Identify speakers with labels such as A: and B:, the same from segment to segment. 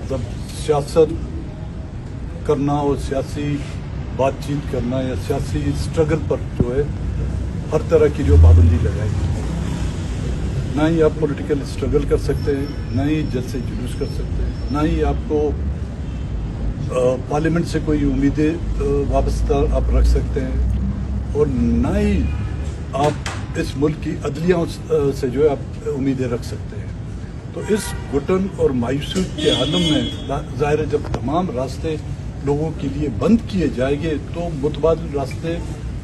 A: जब सियासत करना और सियासी बातचीत करना या सियासी स्ट्रगल पर जो है हर तरह की जो पाबंदी लगाई ना ही आप पॉलिटिकल स्ट्रगल कर सकते हैं, ना ही जलसे जुलूस कर सकते हैं, ना ही आपको पार्लियामेंट से कोई उम्मीदें वाबस्ता आप रख सकते हैं और ना ही आप इस मुल्क की अदलिया से जो है आप उम्मीदें रख सकते हैं। तो इस घुटन और मायूसी के आलम में ज़ाहिर है जब तमाम रास्ते लोगों के लिए बंद किए जाएंगे तो मुतबादिल रास्ते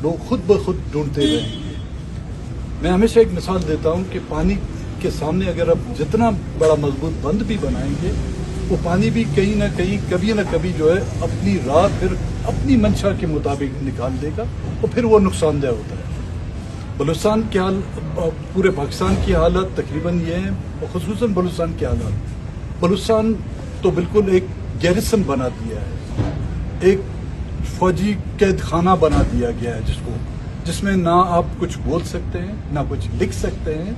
A: लोग खुद ब खुद ढूंढते रहेंगे। मैं हमेशा एक मिसाल देता हूं कि पानी के सामने अगर आप जितना बड़ा मजबूत बंद भी बनाएंगे वो पानी भी कहीं ना कहीं कभी ना कभी जो है अपनी राह फिर अपनी मंशा के मुताबिक निकाल देगा और फिर वो नुकसानदेह होता है। बलूचिस्तान के हाल पूरे पाकिस्तान की हालत तकरीबन ये है और खुसूसन बलूचिस्तान की हालत। बलूचिस्तान तो बिल्कुल एक गैरिसन बना दिया है, एक फौजी कैद खाना बना दिया गया है जिसमें ना आप कुछ बोल सकते हैं, ना कुछ लिख सकते हैं,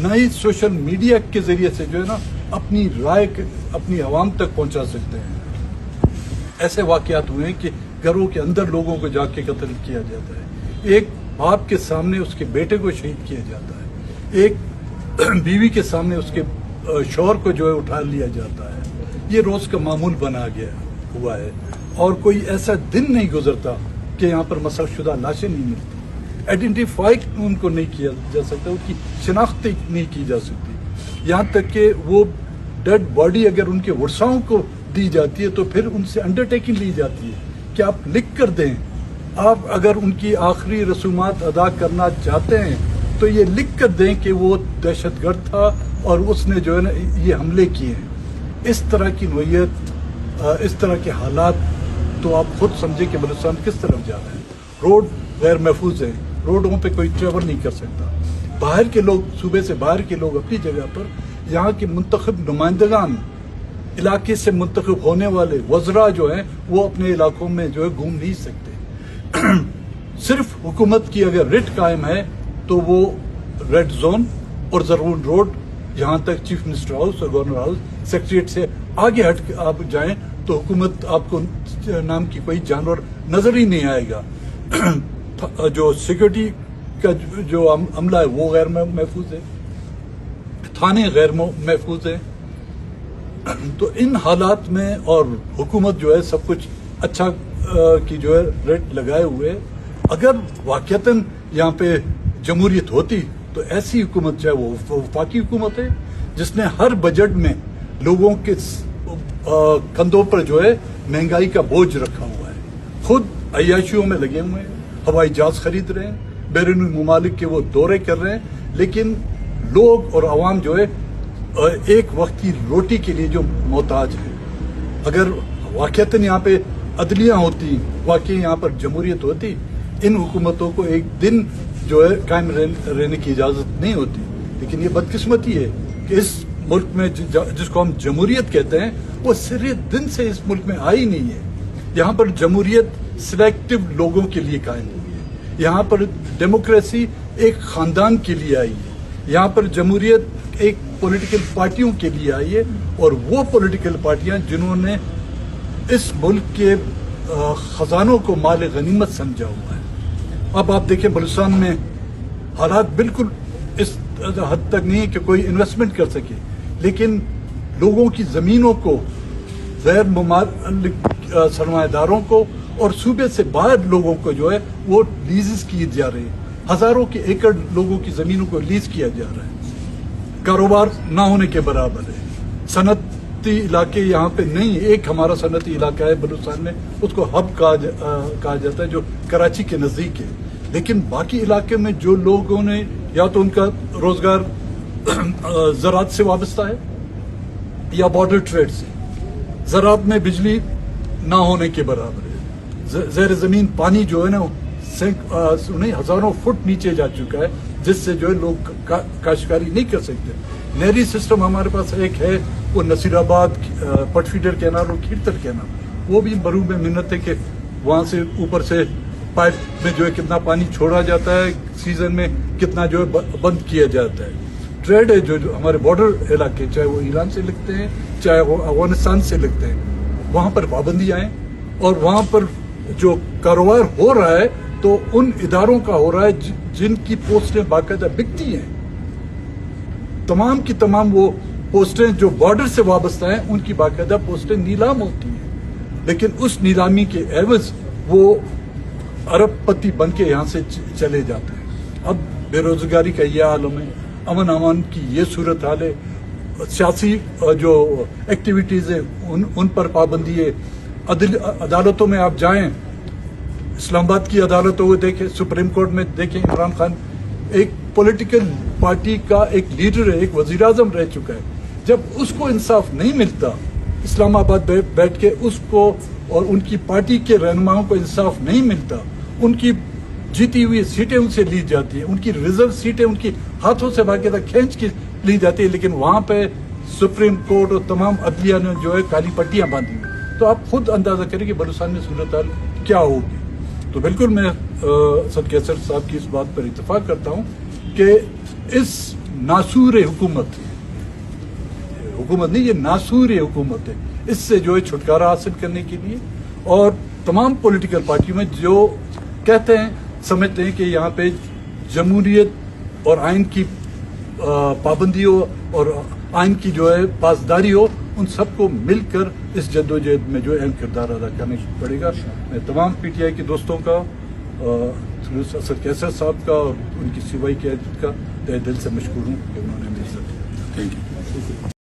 A: ना ही सोशल मीडिया के जरिए से जो है ना अपनी राय अपनी आवाम तक पहुंचा सकते हैं। ऐसे वाकयात हुए हैं कि घरों के अंदर लोगों को जाके कत्ल किया जाता है, एक बाप के सामने उसके बेटे को शहीद किया जाता है, एक बीवी के सामने उसके शौहर को जो है उठा लिया जाता है। ये रोज का मामूल बना गया हुआ है और कोई ऐसा दिन नहीं गुजरता कि यहाँ पर मसलशुदा लाशें नहीं मिलती, आइडेंटिफाई उनको नहीं किया जा सकता, उनकी शिनाख्त नहीं की जा सकती। यहाँ तक कि वो डेड बॉडी अगर उनके वर्साओं को दी जाती है तो फिर उनसे अंडरटेकिंग ली जाती है कि आप लिख कर दें, आप अगर उनकी आखिरी रसूमात अदा करना चाहते हैं तो ये लिख कर दें कि वो दहशतगर्द था और उसने जो है ना ये हमले किए हैं। इस तरह की नोयत, इस तरह के हालात तो आप खुद समझे कि बलूचिस्तान किस तरफ जा रहे हैं। रोड गैर महफूज हैं, रोडों पे कोई ट्रेवल नहीं कर सकता। बाहर के लोग, सूबे से बाहर के लोग अपनी जगह पर, यहाँ के मुंतखब नुमाइंदगान, इलाके से मुंतखब होने वाले वज़रा जो हैं वो अपने इलाकों में जो है घूम नहीं सकते। सिर्फ हुकूमत की अगर रिट कायम है तो वो रेड जोन और जरून रोड, यहाँ तक चीफ मिनिस्टर हाउस और गवर्नर हाउस सेक्रेटरीट से आगे हट के आप जाएं तो हुकूमत आपको नाम की कोई जानवर नजर ही नहीं आएगा। जो सिक्योरिटी का जो अमला है वो गैर महफूज है, थाने गैर महफूज है। तो इन हालात में और हुकूमत जो है सब कुछ अच्छा की जो है रेट लगाए हुए, अगर वाकईतन यहाँ पे जमहूरियत होती तो ऐसी हुकूमत चाहे वो वफाकी हुकूमत है जिसने हर बजट में लोगों के कंधों पर जो है महंगाई का बोझ रखा हुआ है, खुद अय्याशियों में लगे हुए हैं, हवाई जहाज खरीद रहे हैं, बैरूनी ममालिक के वो दौरे कर रहे हैं, लेकिन लोग और आवाम जो है एक वक्त की रोटी के लिए जो मोहताज है। अगर वाकईतन यहाँ पे अदलियां होती, वाकई यहाँ पर जमहूरियत होती, इन हुकूमतों को एक दिन जो है कायम रहने की इजाजत नहीं होती। लेकिन ये बदकिस्मती है कि इस मुल्क में जिसको हम जमहूरियत कहते हैं वो सिरे दिन से इस मुल्क में आई नहीं है। यहाँ पर जमहूरियत सिलेक्टिव लोगों के लिए कायम हुई है, यहाँ पर डेमोक्रेसी एक खानदान के लिए आई है, यहाँ पर जमहूरियत एक पॉलिटिकल पार्टियों के लिए आई है और वो पॉलिटिकल पार्टियां जिन्होंने इस मुल्क के खजानों को माल गनीमत समझा हुआ है। अब आप देखें बलूचिस्तान में हालात बिल्कुल इस हद तक नहीं है कि कोई इन्वेस्टमेंट कर सके, लेकिन लोगों की जमीनों को गैर मुमालिक सरमाएदारों को और सूबे से बाहर लोगों को जो है वो लीजेस किए जा रहे हैं। हजारों के एकड़ लोगों की जमीनों को लीज किया जा रहा है, कारोबार ना होने के बराबर है। सनती इलाके यहाँ पे नहीं, एक हमारा सनती इलाका है बलूचिस्तान में, उसको हब कहा जाता है जो कराची के नजदीक है, लेकिन बाकी इलाके में जो लोगों ने या तो उनका रोजगार ज़राअत से वाबस्ता है या बॉर्डर ट्रेड से, ज़राअत में बिजली ना होने के बराबर है, ज़ेर ज़मीन पानी जो है ना हजारों फुट नीचे जा चुका है, जिससे जो है लोग काश्तकारी नहीं कर सकते। नहरी सिस्टम हमारे पास एक है, वो नसीराबाद पटफीडर कैनाल और खीरतर कैनाल, वो भी मरू में मिन्नत है कि वहाँ से ऊपर से पाइप में जो है कितना पानी छोड़ा जाता है, सीजन में कितना जो है बंद किया जाता है। ट्रेड है जो हमारे बॉर्डर इलाके, चाहे वो ईरान से लगते हैं चाहे वो अफगानिस्तान से लगते हैं, वहां पर पाबंदी आए और वहां पर जो कारोबार हो रहा है तो उन इदारों का हो रहा है जिनकी पोस्टें बाकायदा बिकती हैं। तमाम की तमाम वो पोस्टें जो बॉर्डर से वाबस्ता हैं उनकी बाकायदा पोस्टें नीलाम होती हैं, लेकिन उस नीलामी के एवज वो अरबपति बन के यहाँ से चले जाते हैं। अब बेरोजगारी का ये आलम है, अमन अमान की ये सूरत हाल है, सियासी जो एक्टिविटीज है उन पर पाबंदी है। अदालतों में आप जाएं, इस्लामाबाद की अदालतों को देखें, सुप्रीम कोर्ट में देखें, इमरान खान एक पॉलिटिकल पार्टी का एक लीडर है, एक वजीर आजम रह चुका है। जब उसको इंसाफ नहीं मिलता इस्लामाबाद बैठ के, उसको और उनकी पार्टी के रहनुमाओं को इंसाफ नहीं मिलता, उनकी जीती हुई सीटें उनसे ली जाती है, उनकी रिजर्व सीटें उनकी हाथों से बाकायदा खींच के ली जाती है, लेकिन वहां पे सुप्रीम कोर्ट और तमाम अदलिया ने जो है काली पट्टियां बांधी हुई। तो आप खुद अंदाजा करें कि बलूचिस्तान में सूरत हाल क्या होगी। तो बिल्कुल मैं असद कैसर साहब की इस बात पर इत्तेफाक करता हूं कि इस नासूर हुकूमत नहीं, ये नासूर हुकूमत है, इससे जो है छुटकारा हासिल करने के लिए और तमाम पॉलिटिकल पार्टियों में जो कहते हैं समझते हैं कि यहाँ पे जमहूरियत और आइन की पाबंदी हो और आइन की जो है पासदारी हो, उन सबको मिलकर इस जद्दोजहद में जो अहम किरदार अदा करना पड़ेगा। मैं तमाम पीटीआई के दोस्तों का, असद कैसर साहब का और उनकी सिवाई क़यादत का तहे दिल से मशकूर हूँ कि उन्होंने मेरी इज्जत की। Thank you.